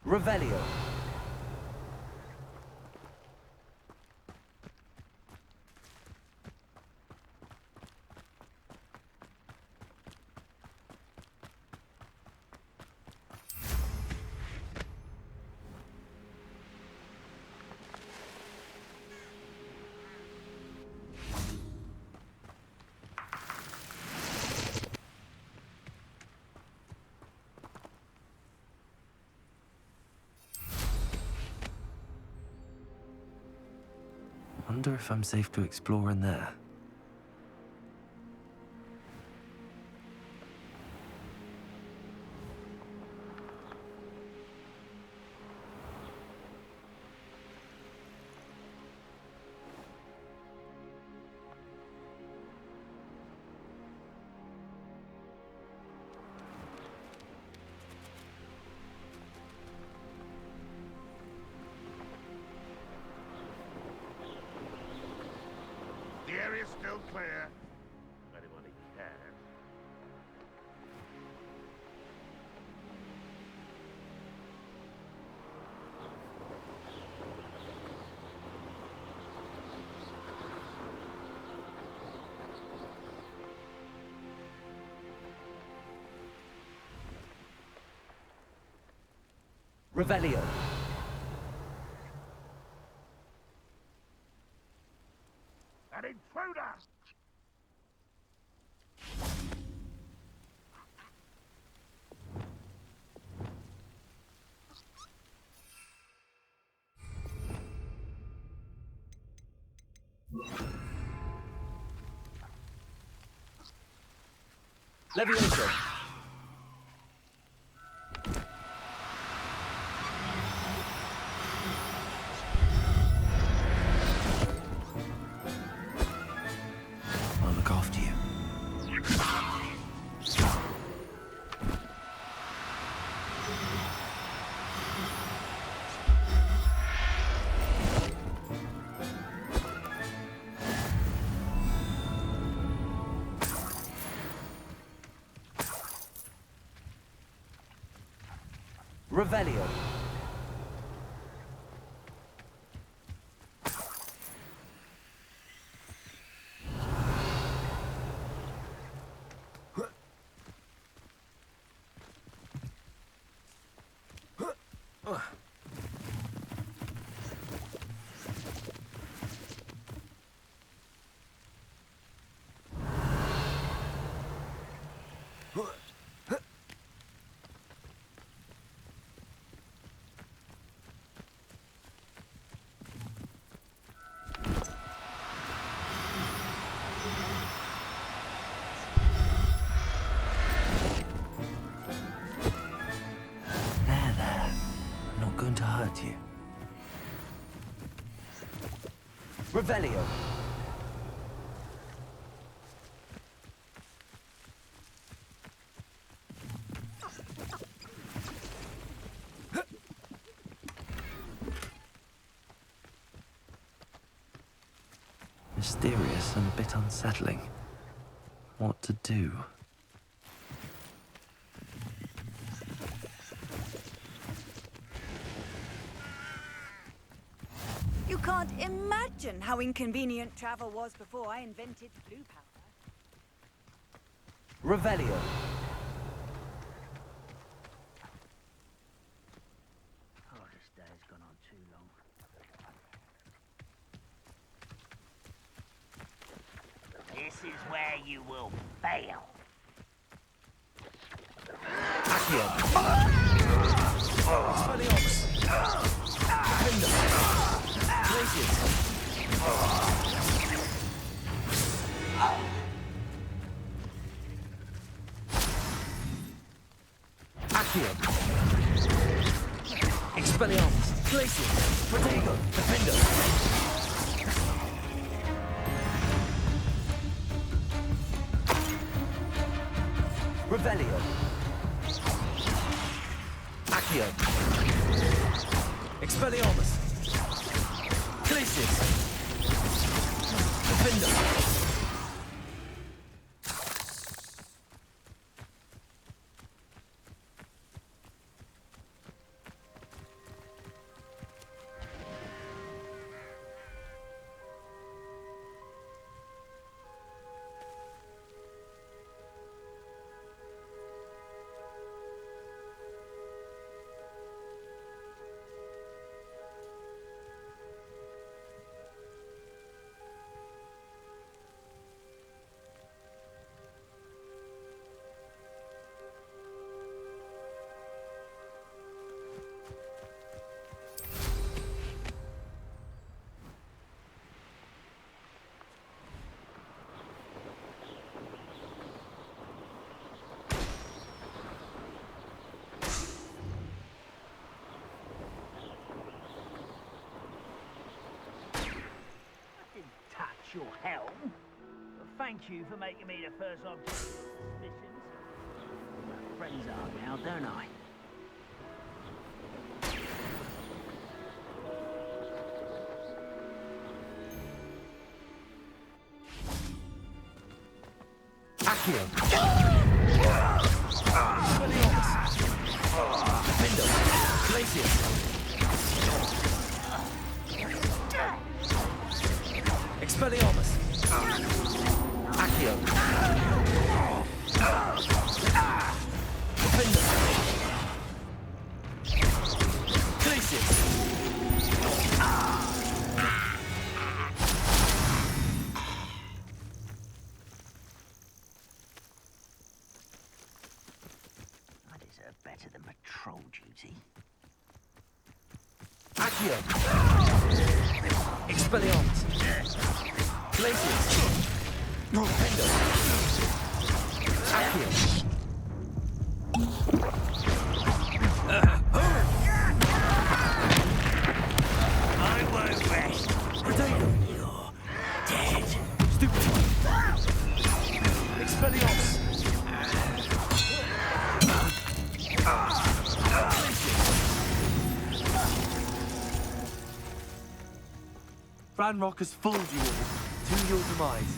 Revelio. Wonder if I'm safe to explore in there. The area's still clear. If anyone cares. Revelio. An intruder! Levioso. I'll look after you. Revelio. There. I'm not going to hurt you. Revelio. Mysterious and a bit unsettling. What to do? You can't imagine how inconvenient travel was before I invented blue powder. Revelio. Oh, this day has gone on too long. This is where you will fail. Accio. Expelliarmus. Defender. Glacius. Accio. Expelliarmus. Glacius. Protego. Defender. Revelio. Accio. Expelliarmus. Glacius. Defender. official helm. But thank you for making me the first object of suspicions. Well, friends are now, don't I? Accio. Defender. Glacier. Expelliarmus. Accio. Defender. Glacier. I deserve better than patrol duty. Accio. Expelliarmus. Glacier. Defender. Accio. I won't rest. Potato. You're dead. Stupid one. Expelliarmus. Ranrock has fooled you all to your demise.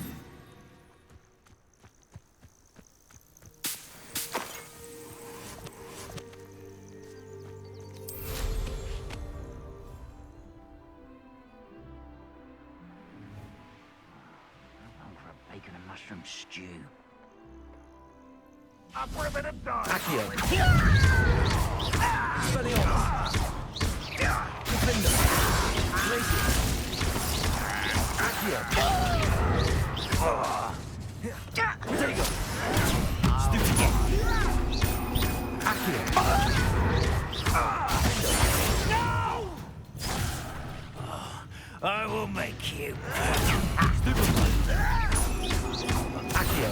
I'm for a bacon and mushroom stew. Up for a bit of dog. Accio. Expelliarmus. Defender. Glacier. Accio. Potato. Stupid one. Accio. I will make you. Stupid one. Accio.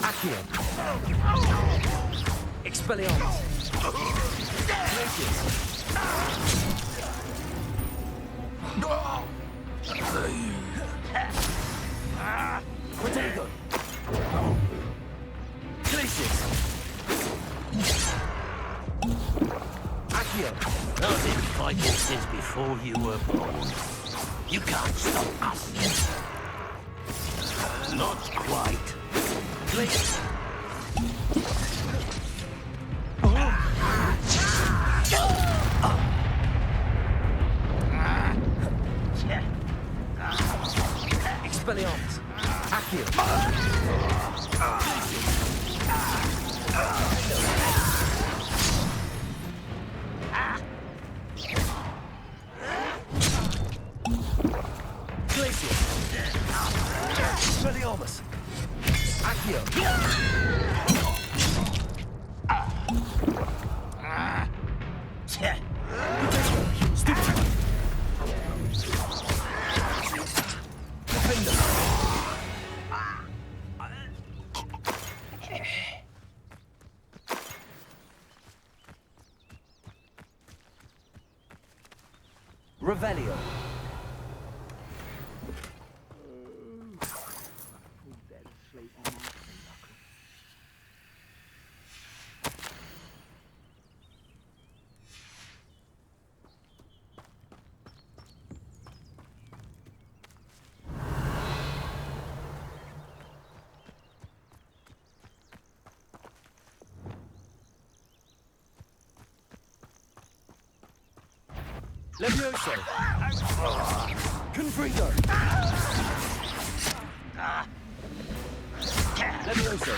Accio. Expelliarmus. Glacier. Potato. Glacier. Accio. I didn't fight this before you were born. You can't stop us. Not quite. Glacier. Expelliarmus. Accio. Glacier. Expelliarmus. Accio. Stupid. Defender. Revelio. Levioso. Confringo! Levioso!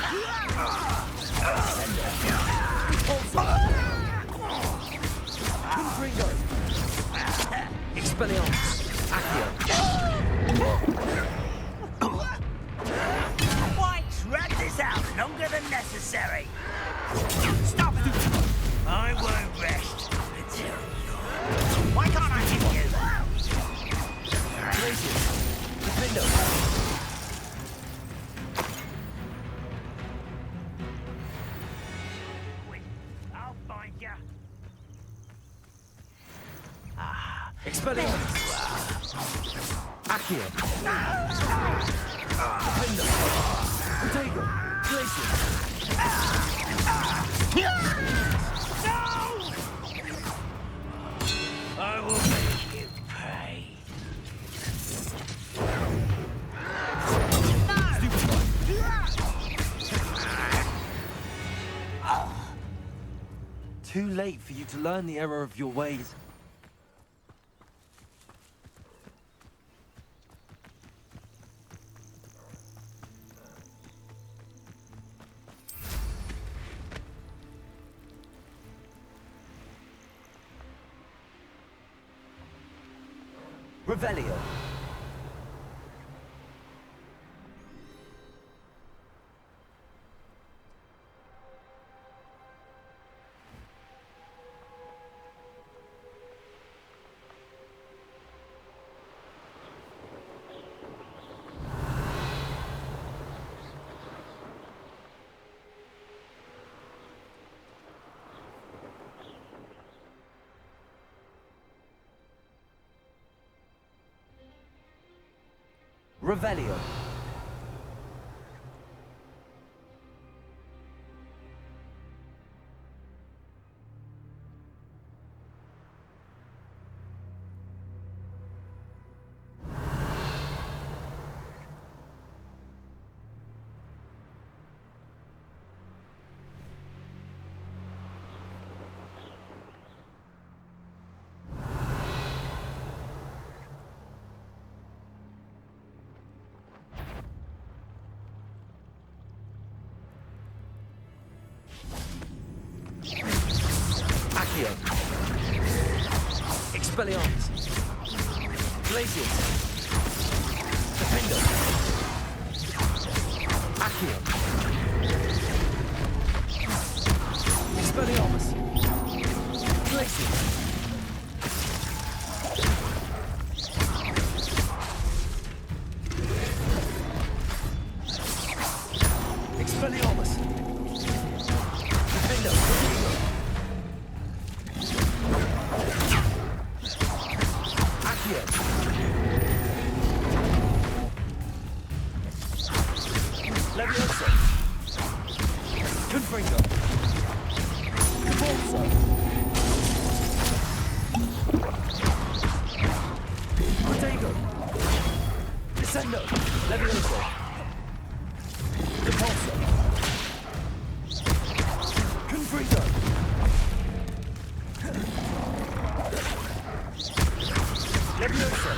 Repulso! Confringo! Expelliarmus! Accio! White's dragged this out longer than necessary. Stop! I won't rest until you... Why can't I hit you? Glacius! Defendo! Wait, I'll find ya. Expelliarmus! Accio! Defendo! Protego! Glacius! No! I will make you pay. Too late for you to learn the error of your ways. Revelio. Revelio. Accio. Expelliarmus. Glacius. Defendo. Accio. Expelliarmus. Glacius. Expelliarmus. Defendo. Accio. Levioso. Confringo. Capulso. Protego. Descendo. Levioso. Capulso. Confringo. Levioso.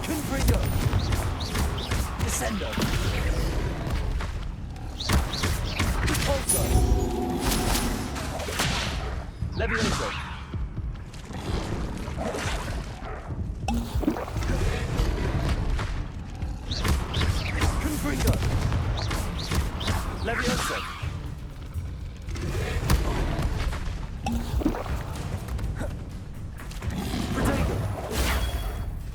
Confringo. Descendo. Repulso. Levioso. Confringo. Levioso. Protego.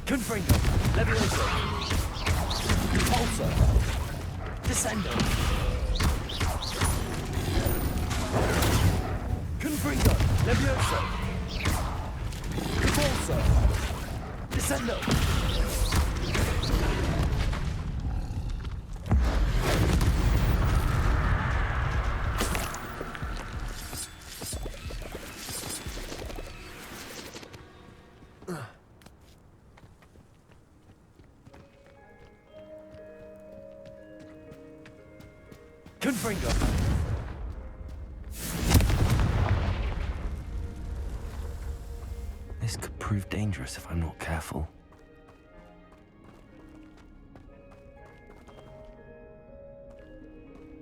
Confringo. Levioso. Repulso. Descendo. Confringo. Levioso. Repulso. Descendo. Confringo. This could prove dangerous if I'm not careful.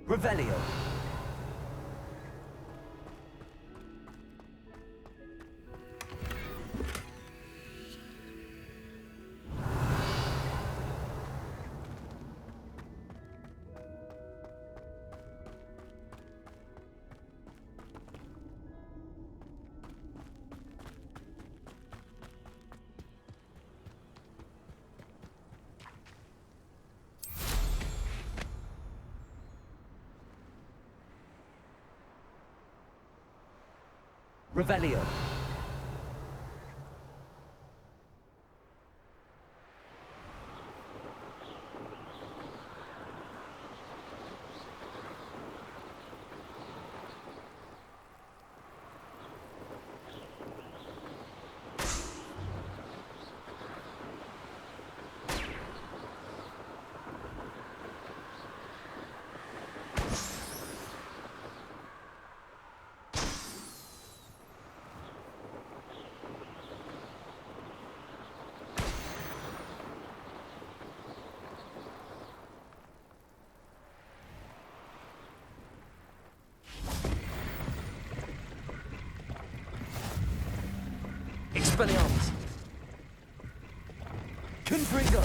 Revelio. Revelio. Expelliarmus. Confringo.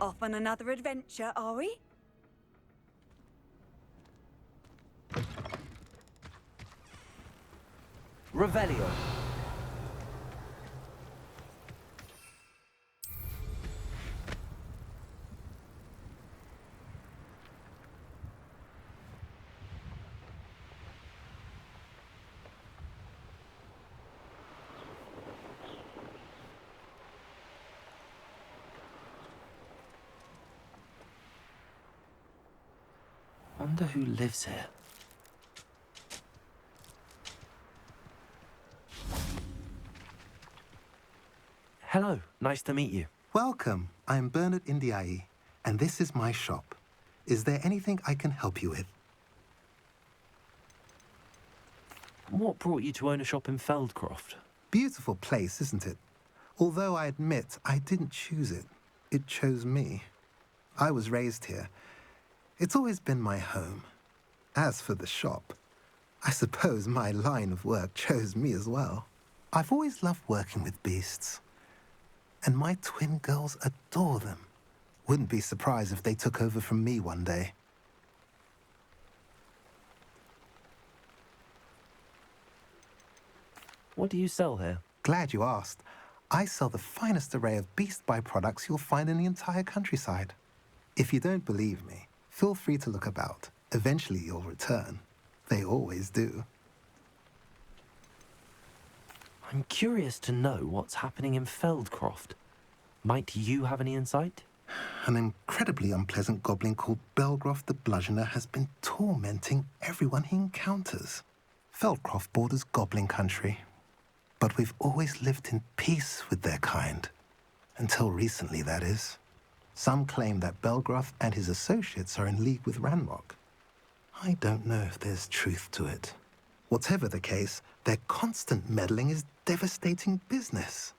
Off on another adventure, are we? Revelio. Wonder who lives here. Hello, nice to meet you. Welcome. I'm Bernard Indiai, and this is my shop. Is there anything I can help you with? What brought you to own a shop in Feldcroft? Beautiful place, isn't it? Although I admit I didn't choose it. It chose me. I was raised here. It's always been my home. As for the shop, I suppose my line of work chose me as well. I've always loved working with beasts. And my twin girls adore them. Wouldn't be surprised if they took over from me one day. What do you sell here? Glad you asked. I sell the finest array of beast byproducts you'll find in the entire countryside. If you don't believe me, feel free to look about. Eventually you'll return. They always do. I'm curious to know what's happening in Feldcroft. Might you have any insight? An incredibly unpleasant goblin called Belgroth the Bludgeoner has been tormenting everyone he encounters. Feldcroft borders goblin country, but we've always lived in peace with their kind. Until recently, that is. Some claim that Belgroth and his associates are in league with Ranrock. I don't know if there's truth to it. Whatever the case, their constant meddling is devastating business.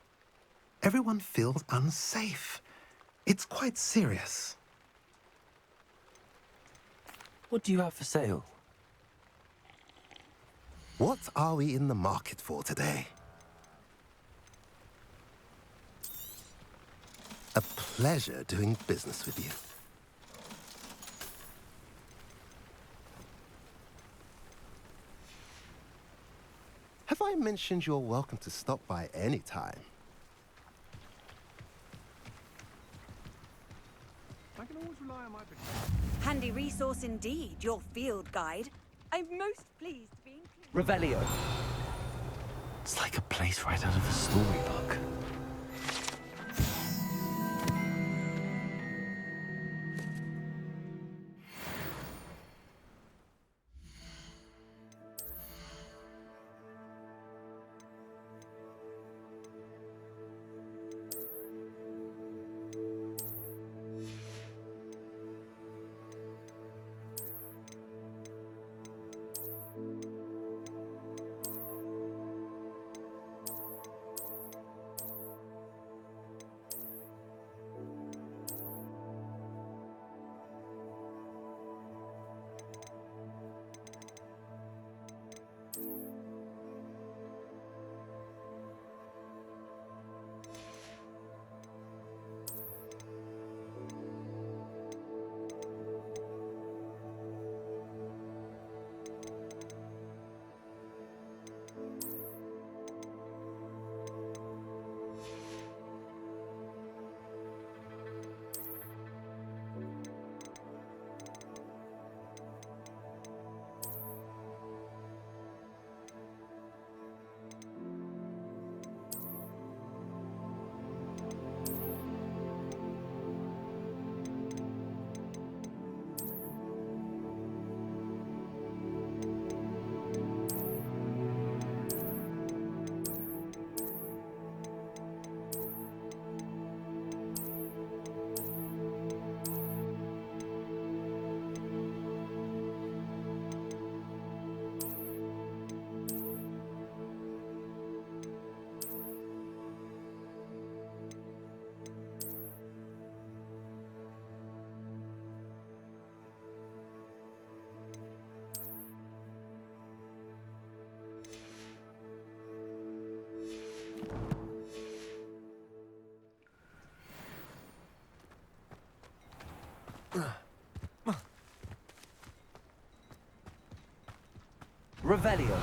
Everyone feels unsafe. It's quite serious. What do you have for sale? What are we in the market for today? A pleasure doing business with you. Have I mentioned you're welcome to stop by any time? Handy resource indeed, your field guide. I'm most pleased to be included. Revelio. It's like a place right out of a storybook. Revelio.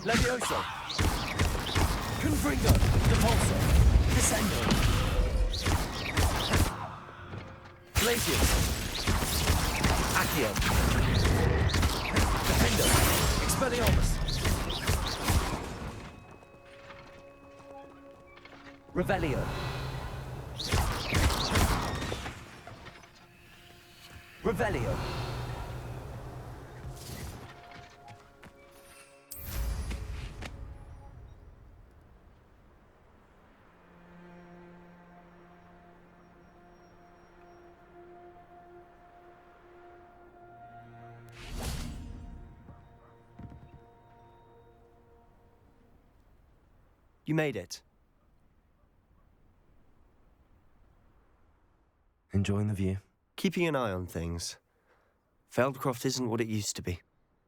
Levioso. Confringo. Depulso. Descendo. Glacius. Accio. Defendo. Expelliarmus. Revelio. Revelio. You made it. Enjoying the view? Keeping an eye on things. Feldcroft isn't what it used to be.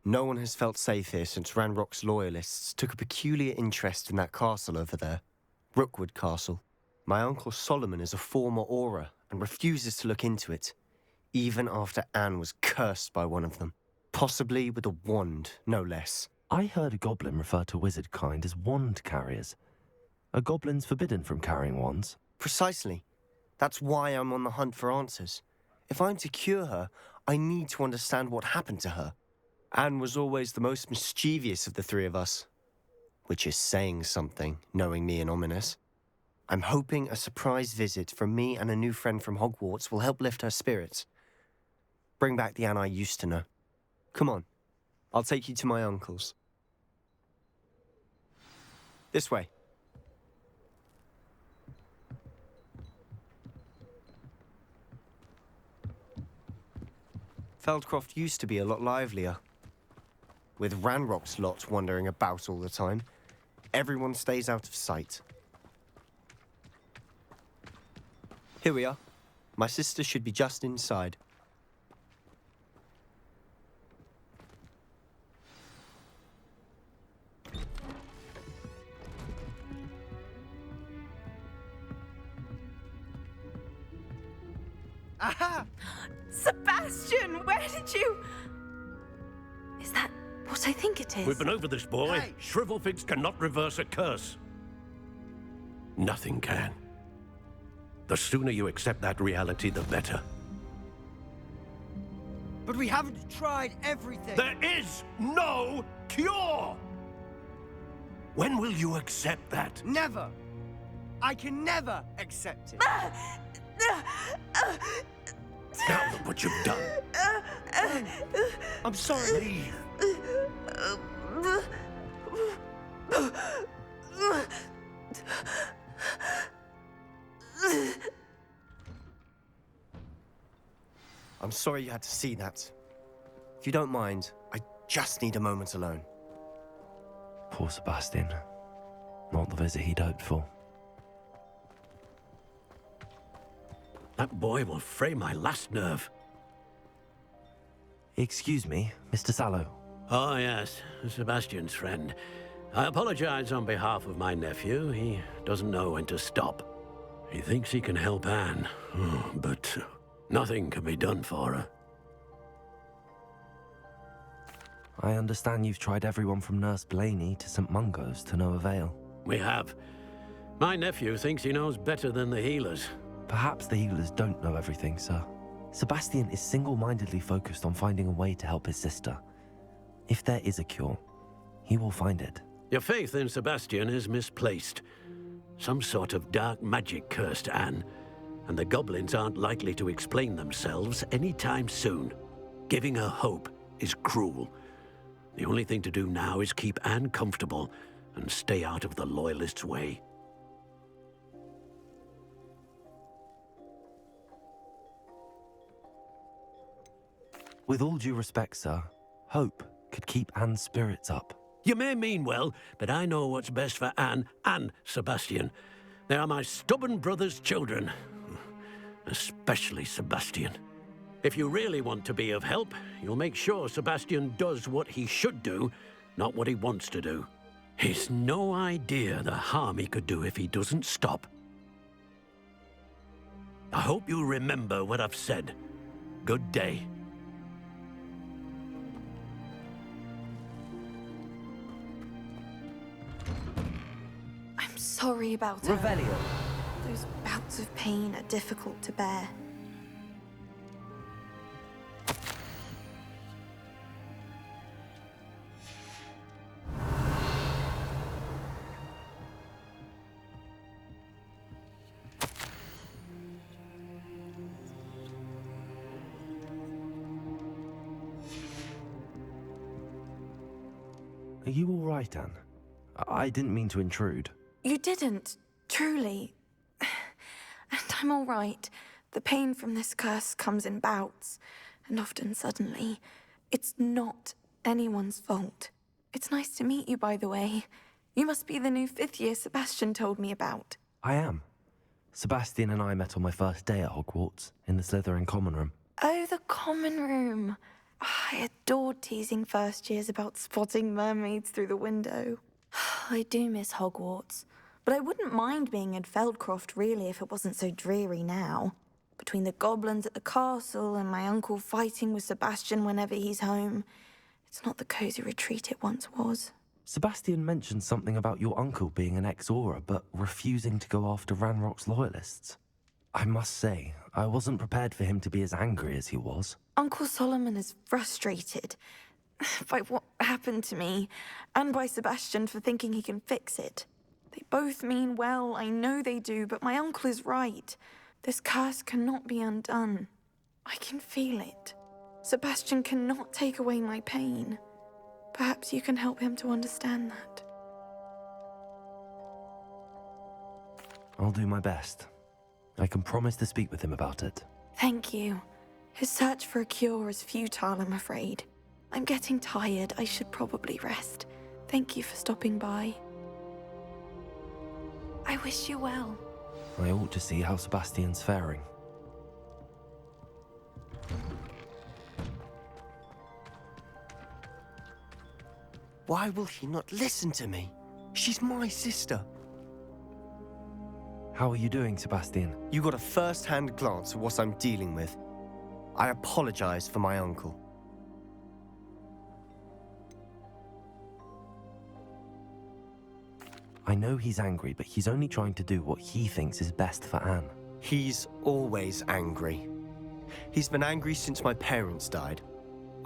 No one has felt safe here since Ranrock's loyalists took a peculiar interest in that castle over there. Rookwood Castle. My uncle Solomon is a former Auror and refuses to look into it, even after Anne was cursed by one of them. Possibly with a wand, no less. I heard a goblin refer to wizard kind as wand carriers. Are goblins forbidden from carrying wands? Precisely. That's why I'm on the hunt for answers. If I'm to cure her, I need to understand what happened to her. Anne was always the most mischievous of the three of us. Which is saying something, knowing me and Ominous. I'm hoping a surprise visit from me and a new friend from Hogwarts will help lift her spirits. Bring back the Anne I used to know. Come on, I'll take you to my uncle's. This way. Feldcroft used to be a lot livelier. With Ranrock's lot wandering about all the time, everyone stays out of sight. Here we are. My sister should be just inside. Aha! Sebastian, where did you... Is that what I think it is? We've been over this, boy. Hey. Shrivelfigs cannot reverse a curse. Nothing can. The sooner you accept that reality, the better. But we haven't tried everything. There is no cure! When will you accept that? Never. I can never accept it. Now look what you've done. I'm sorry. I'm sorry you had to see that. If you don't mind, I just need a moment alone. Poor Sebastian. Not the visit he'd hoped for. That boy will fray my last nerve. Excuse me, Mr. Sallow. Oh, yes, Sebastian's friend. I apologize on behalf of my nephew. He doesn't know when to stop. He thinks he can help Anne, but nothing can be done for her. I understand you've tried everyone from Nurse Blaney to St. Mungo's to no avail. We have. My nephew thinks he knows better than the healers. Perhaps the healers don't know everything, sir. Sebastian is single-mindedly focused on finding a way to help his sister. If there is a cure, he will find it. Your faith in Sebastian is misplaced. Some sort of dark magic cursed Anne, and the goblins aren't likely to explain themselves anytime soon. Giving her hope is cruel. The only thing to do now is keep Anne comfortable and stay out of the Loyalists' way. With all due respect, sir, hope could keep Anne's spirits up. You may mean well, but I know what's best for Anne and Sebastian. They are my stubborn brother's children. Especially Sebastian. If you really want to be of help, you'll make sure Sebastian does what he should do, not what he wants to do. He's no idea the harm he could do if he doesn't stop. I hope you remember what I've said. Good day. I'm sorry about her. Revelio. Those bouts of pain are difficult to bear. Are you all right, Anne? I didn't mean to intrude. You didn't, truly. And I'm all right. The pain from this curse comes in bouts, and often suddenly. It's not anyone's fault. It's nice to meet you, by the way. You must be the new 5th year Sebastian told me about. I am. Sebastian and I met on my first day at Hogwarts, in the Slytherin common room. Oh, the common room. I adored teasing first years about spotting mermaids through the window. I do miss Hogwarts, but I wouldn't mind being in Feldcroft, really, if it wasn't so dreary now. Between the goblins at the castle and my uncle fighting with Sebastian whenever he's home, it's not the cosy retreat it once was. Sebastian mentioned something about your uncle being an ex-Auror, but refusing to go after Ranrock's loyalists. I must say, I wasn't prepared for him to be as angry as he was. Uncle Solomon is frustrated by what happened to me, and by Sebastian for thinking he can fix it. They both mean well, I know they do, but my uncle is right. This curse cannot be undone. I can feel it. Sebastian cannot take away my pain. Perhaps you can help him to understand that. I'll do my best. I can promise to speak with him about it. Thank you. His search for a cure is futile, I'm afraid. I'm getting tired. I should probably rest. Thank you for stopping by. I wish you well. I ought to see how Sebastian's faring. Why will he not listen to me? She's my sister. How are you doing, Sebastian? You got a first-hand glance of what I'm dealing with. I apologize for my uncle. I know he's angry, but he's only trying to do what he thinks is best for Anne. He's always angry. He's been angry since my parents died.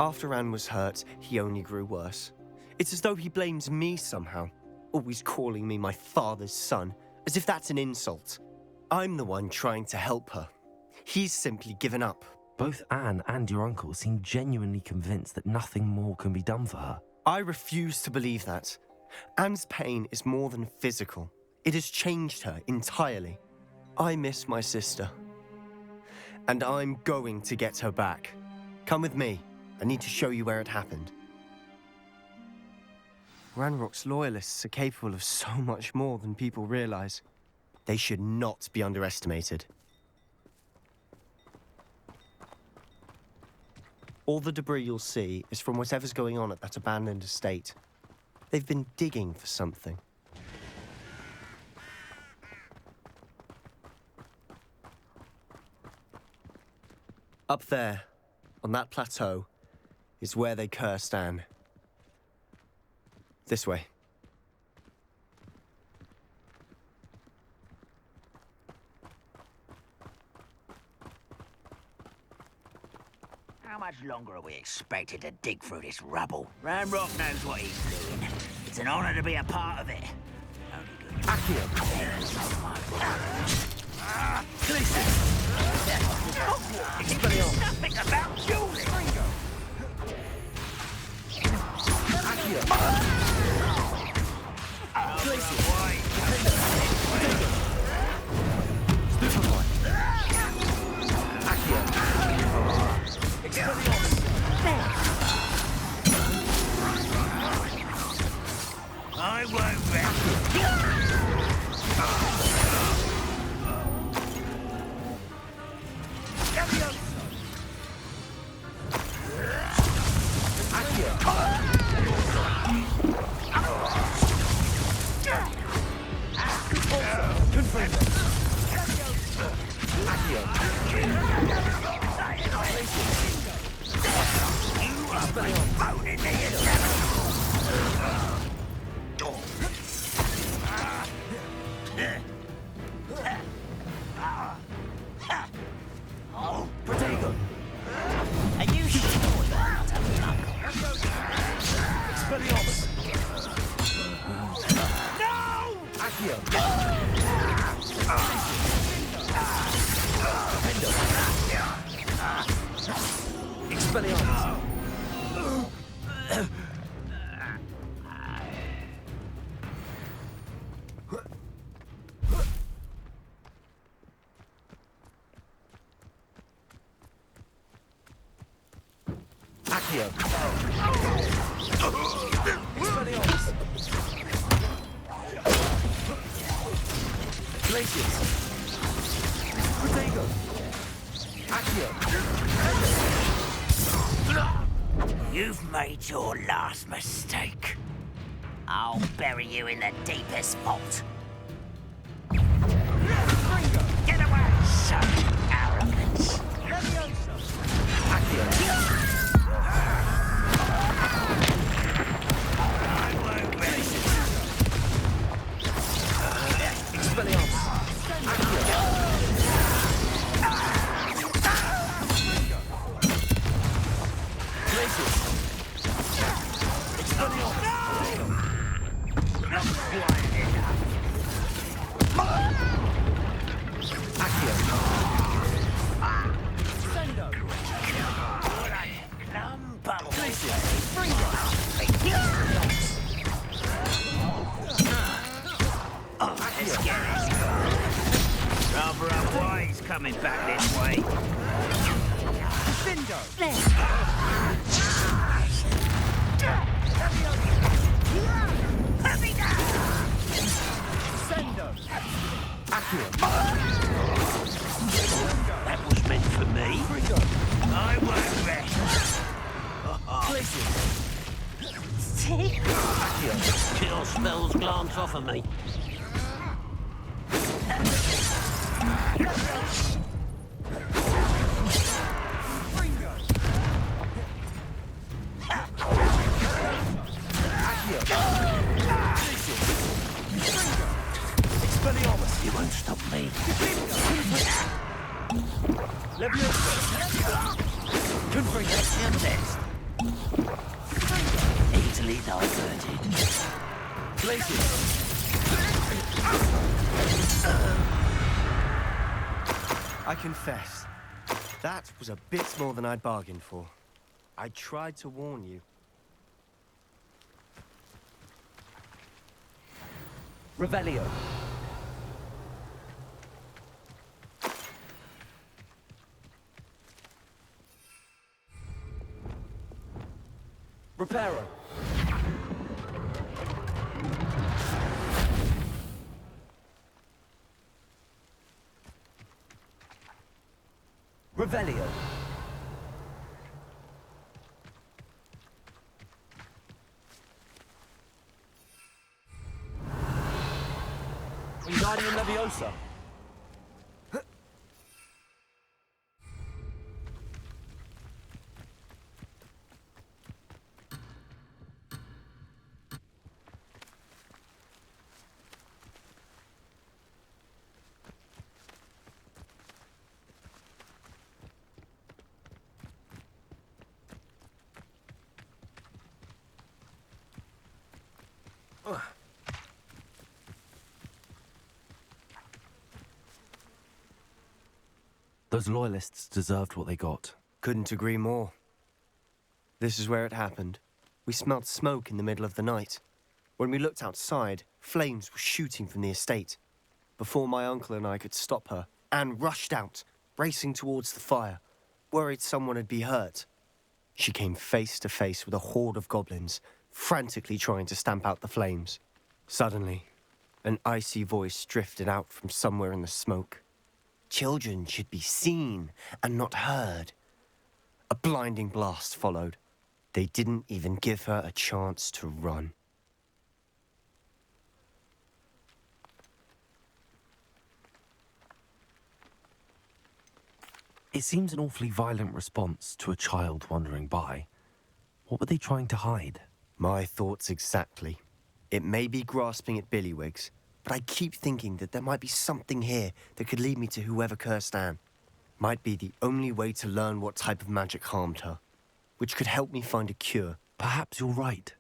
After Anne was hurt, he only grew worse. It's as though he blames me somehow, always calling me my father's son, as if that's an insult. I'm the one trying to help her. He's simply given up. Both Anne and your uncle seem genuinely convinced that nothing more can be done for her. I refuse to believe that. Anne's pain is more than physical. It has changed her entirely. I miss my sister. And I'm going to get her back. Come with me. I need to show you where it happened. Ranrock's loyalists are capable of so much more than people realize. They should not be underestimated. All the debris you'll see is from whatever's going on at that abandoned estate. They've been digging for something. Up there, on that plateau, is where they cursed Anne. This way. How much longer are we expected to dig through this rubble? Ranrock knows what he's doing. It's an honor to be a part of it. Nothing about dueling! I won't You've made your last mistake. I'll bury you in the deepest vault. Get away, son! Arrogance! Rather unwise coming back this way. That was meant for me. I won't rest. Kill spells glance off of me. Confirmation test. Easily diverted. I confess, that was a bit more than I'd bargained for. I tried to warn you. Revelio. Reparo. Revelio. Wingardium Leviosa. Those loyalists deserved what they got. Couldn't agree more. This is where it happened. We smelled smoke in the middle of the night. When we looked outside, flames were shooting from the estate. Before my uncle and I could stop her, Anne rushed out, racing towards the fire, worried someone had been hurt. She came face to face with a horde of goblins, frantically trying to stamp out the flames. Suddenly, an icy voice drifted out from somewhere in the smoke. Children should be seen and not heard. A blinding blast followed. They didn't even give her a chance to run. It seems an awfully violent response to a child wandering by. What were they trying to hide? My thoughts exactly. It may be grasping at Billywigs, but I keep thinking that there might be something here that could lead me to whoever cursed Anne. Might be the only way to learn what type of magic harmed her, which could help me find a cure. Perhaps you're right.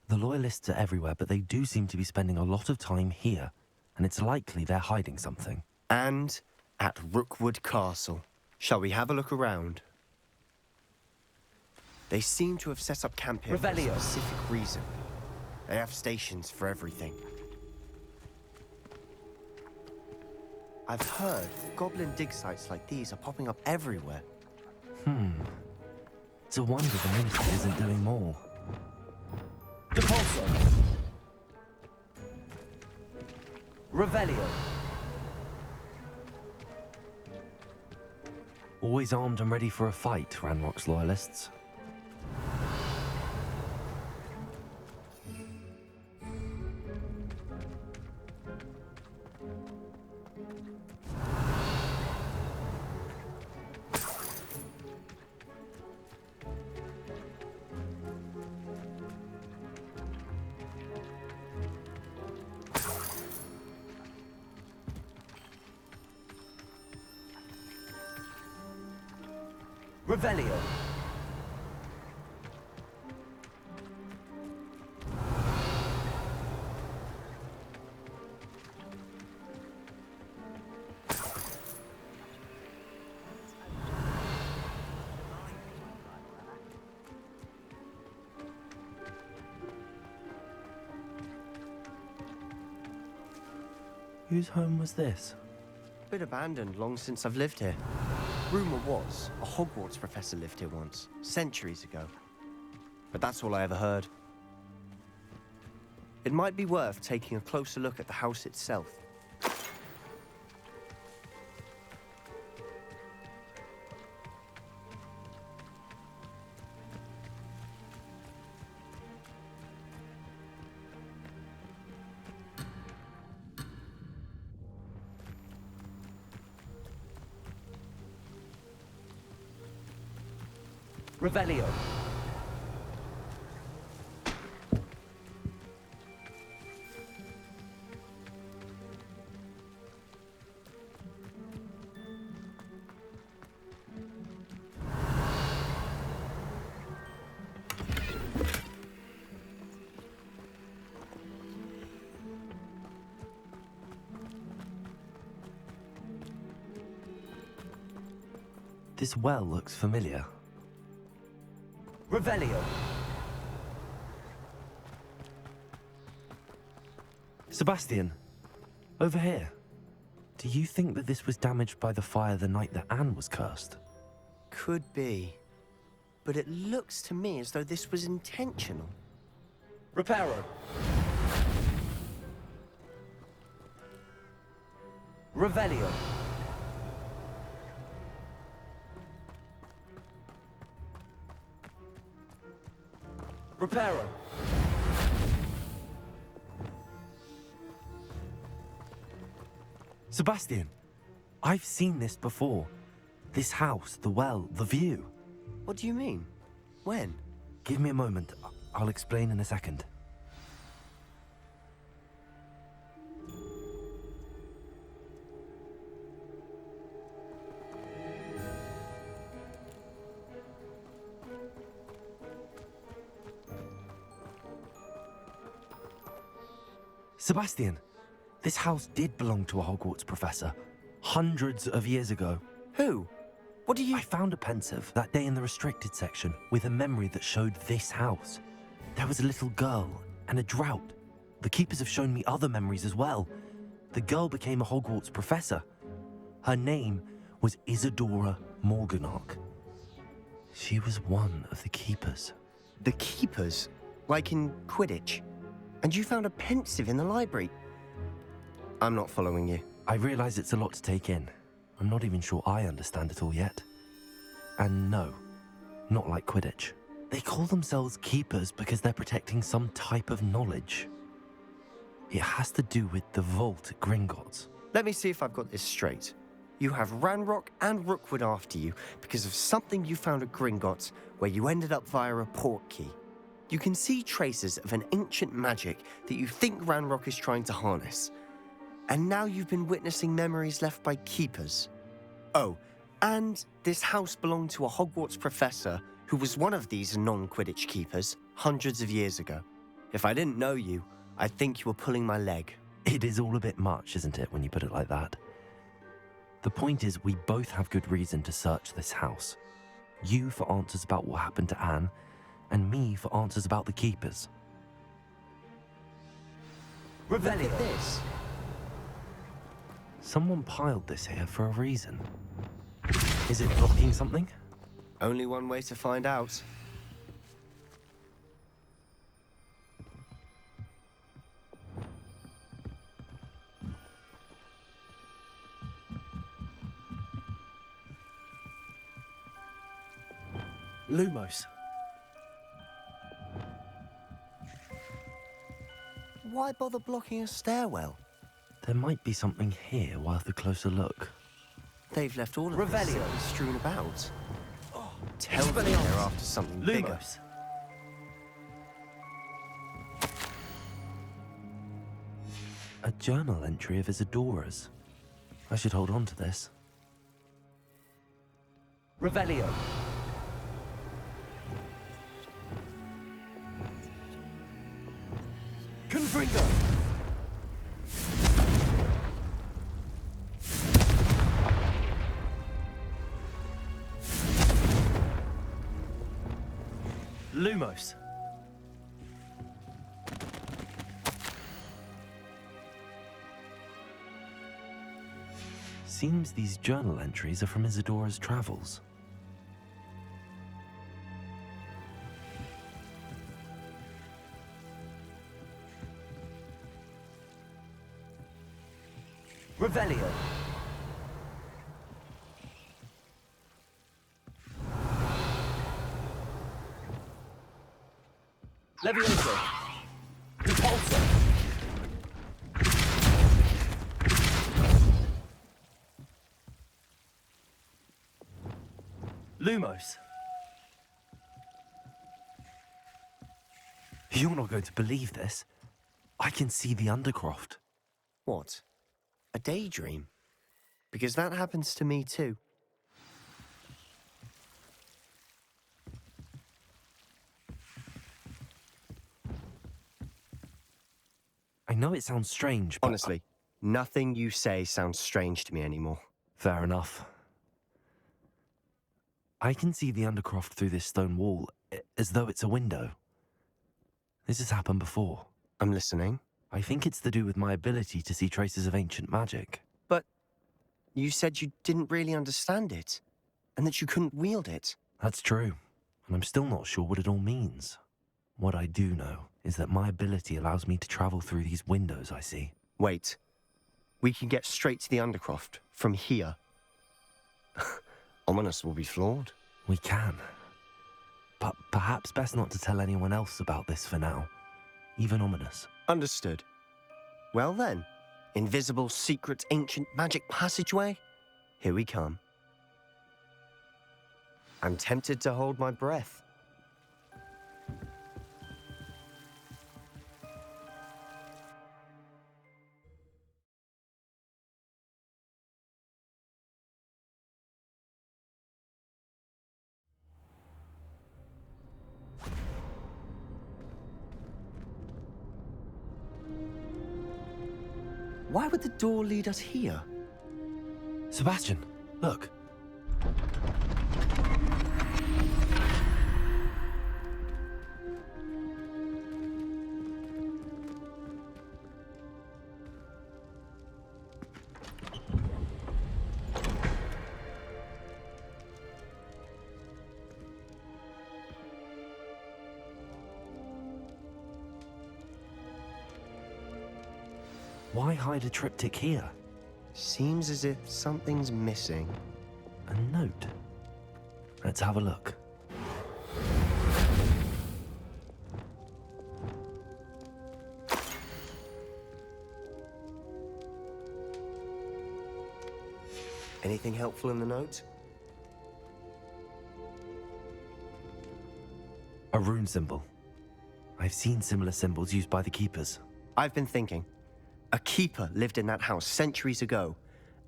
The Loyalists are everywhere, but they do seem to be spending a lot of time here, and it's likely they're hiding something. And at Rookwood Castle. Shall we have a look around? They seem to have set up camp here for a specific reason. They have stations for everything. I've heard goblin dig sites like these are popping up everywhere. It's a wonder the Ministry isn't doing more. Depulso. Revelio. Always armed and ready for a fight, Ranrock's Loyalists. Revelio. Whose home was this? Been abandoned long since I've lived here. Rumour was, a Hogwarts professor lived here once, centuries ago. But that's all I ever heard. It might be worth taking a closer look at the house itself. Revelio. This well looks familiar. Revelio. Sebastian, over here. Do you think that this was damaged by the fire the night that Anne was cursed? Could be. But it looks to me as though this was intentional. Reparo. Revelio. Reparo. Sebastian, I've seen this before. This house, the well, the view. What do you mean? When? Give me a moment. I'll explain in a second. Sebastian, this house did belong to a Hogwarts professor, hundreds of years ago. Who? What do you... I found a pensive that day in the restricted section with a memory that showed this house. There was a little girl and a drought. The keepers have shown me other memories as well. The girl became a Hogwarts professor. Her name was Isadora Morganach. She was one of the keepers. The keepers? Like in Quidditch? And you found a pensive in the library? I'm not following you. I realize it's a lot to take in. I'm not even sure I understand it all yet. And no, not like Quidditch. They call themselves keepers because they're protecting some type of knowledge. It has to do with the vault at Gringotts. Let me see if I've got this straight. You have Ranrock and Rookwood after you because of something you found at Gringotts where you ended up via a portkey. You can see traces of an ancient magic that you think Ranrock is trying to harness. And now you've been witnessing memories left by keepers. Oh, and this house belonged to a Hogwarts professor who was one of these non-Quidditch keepers hundreds of years ago. If I didn't know you, I'd think you were pulling my leg. It is all a bit much, isn't it, when you put it like that? The point is, we both have good reason to search this house. You for answers about what happened to Anne, and me for answers about the keepers. Look at this. Someone piled this here for a reason. Is it blocking something? Only one way to find out. Lumos. Why bother blocking a stairwell? There might be something here worth a closer look. They've left all of this Revelio. simply strewn about. Tell me they're after something bigger. Lumos. A journal entry of Isadora's. I should hold on to this. Revelio. Confringo. Lumos. Seems these journal entries are from Isadora's travels. Revelio. Levioso. Repulsor. Lumos. You're not going to believe this. I can see the Undercroft. What? A daydream? Because that happens to me too. I know it sounds strange, but... Honestly, nothing you say sounds strange to me anymore. Fair enough. I can see the Undercroft through this stone wall, as though it's a window. This has happened before. I'm listening. I think it's to do with my ability to see traces of ancient magic. But you said you didn't really understand it, and that you couldn't wield it. That's true, and I'm still not sure what it all means. What I do know is that my ability allows me to travel through these windows I see. Wait. We can get straight to the Undercroft from here. Ominous will be floored. We can. But perhaps best not to tell anyone else about this for now. Even Ominous. Understood. Well then, invisible, secret, ancient magic passageway? Here we come. I'm tempted to hold my breath. Why would the door lead us here? Sebastian, look. Why hide a triptych here? Seems as if something's missing. A note. Let's have a look. Anything helpful in the note? A rune symbol. I've seen similar symbols used by the keepers. I've been thinking. A keeper lived in that house centuries ago,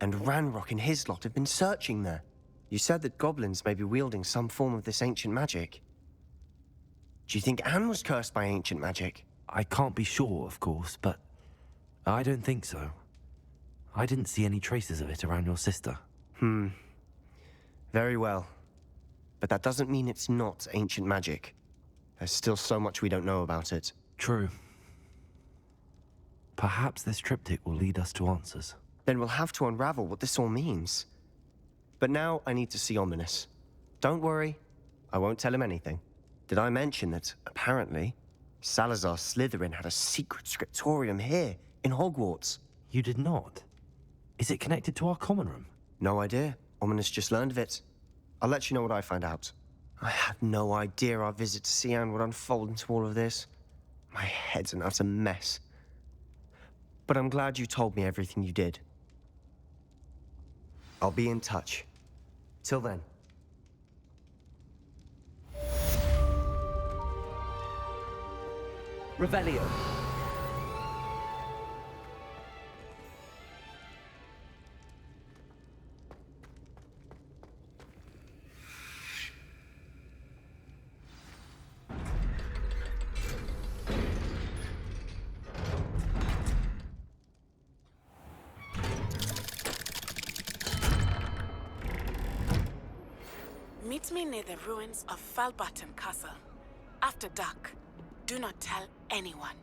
and Ranrock and his lot have been searching there. You said that goblins may be wielding some form of this ancient magic. Do you think Anne was cursed by ancient magic? I can't be sure, of course, but I don't think so. I didn't see any traces of it around your sister. Very well. But that doesn't mean it's not ancient magic. There's still so much we don't know about it. True. Perhaps this triptych will lead us to answers. Then we'll have to unravel what this all means. But now I need to see Ominous. Don't worry, I won't tell him anything. Did I mention that, apparently, Salazar Slytherin had a secret scriptorium here, in Hogwarts? You did not? Is it connected to our common room? No idea. Ominous just learned of it. I'll let you know what I find out. I had no idea our visit to see Anne would unfold into all of this. My head's an utter mess. But I'm glad you told me everything you did. I'll be in touch. Till then. Revelio. Meet me near the ruins of Falbottom Castle. After dark, do not tell anyone.